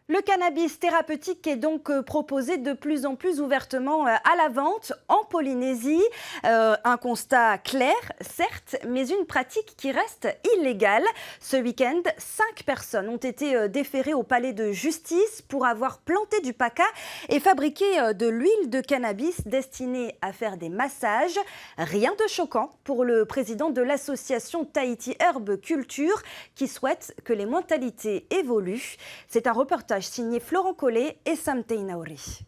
Le cannabis thérapeutique est donc proposé de plus en plus ouvertement à la vente en Polynésie. Un constat clair, certes, mais une pratique qui reste illégale. Ce week-end, 5 personnes ont été déférées au palais de justice pour avoir planté du paca et fabriqué de l'huile de cannabis destinée à faire des massages. Rien de choquant pour le président de l'association Tahiti Herbe Culture qui souhaite que les mentalités évoluent. C'est un reportage signé Florent Collet et Sam Teinauri.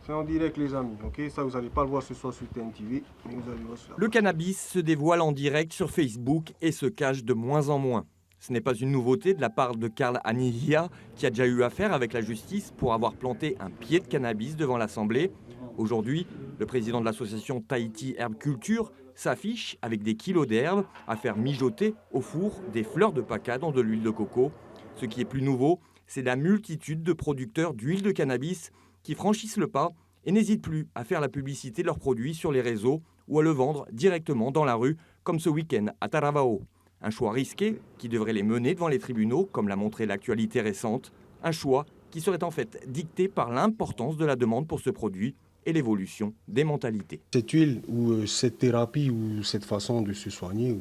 C'est en direct les amis, ok? Ça vous n'allez pas le voir ce soir sur TNTV, mais vous allez voir ça. Le cannabis se dévoile en direct sur Facebook et se cache de moins en moins. Ce n'est pas une nouveauté de la part de Karl Anihia, qui a déjà eu affaire avec la justice pour avoir planté un pied de cannabis devant l'Assemblée. Aujourd'hui, le président de l'association Tahiti Herbe Culture s'affiche avec des kilos d'herbe à faire mijoter au four des fleurs de paca dans de l'huile de coco. Ce qui est plus nouveau, c'est la multitude de producteurs d'huile de cannabis qui franchissent le pas et n'hésitent plus à faire la publicité de leurs produits sur les réseaux ou à le vendre directement dans la rue, comme ce week-end à Taravao. Un choix risqué qui devrait les mener devant les tribunaux, comme l'a montré l'actualité récente. Un choix qui serait en fait dicté par l'importance de la demande pour ce produit et l'évolution des mentalités. Cette huile ou cette thérapie ou cette façon de se soigner,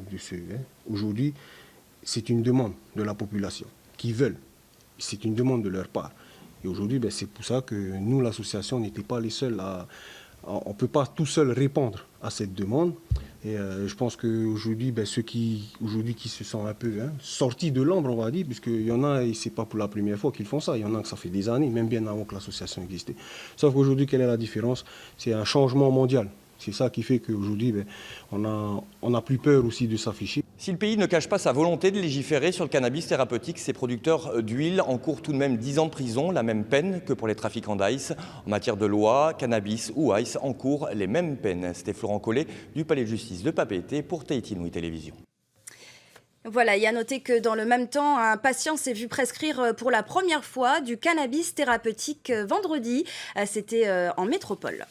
aujourd'hui, c'est une demande de la population qui veulent. C'est une demande de leur part. Et aujourd'hui, c'est pour ça que nous, l'association, n'était pas les seuls on ne peut pas tout seul répondre à cette demande. Et je pense qu'aujourd'hui, ceux qui se sont un peu sortis de l'ombre, on va dire, puisqu'il y en a, et ce n'est pas pour la première fois qu'ils font ça, il y en a que ça fait des années, même bien avant que l'association existait. Sauf qu'aujourd'hui, quelle est la différence? C'est un changement mondial. C'est ça qui fait qu'aujourd'hui, on n'a plus peur aussi de s'afficher. Si le pays ne cache pas sa volonté de légiférer sur le cannabis thérapeutique, ses producteurs d'huile encourent tout de même 10 ans de prison, la même peine que pour les trafiquants d'ice. En matière de loi, cannabis ou ice encourent les mêmes peines. C'était Florent Collet du Palais de Justice de Papeete pour Tahiti Nui Télévision. Voilà, il y a noté que dans le même temps, un patient s'est vu prescrire pour la première fois du cannabis thérapeutique vendredi. C'était en métropole.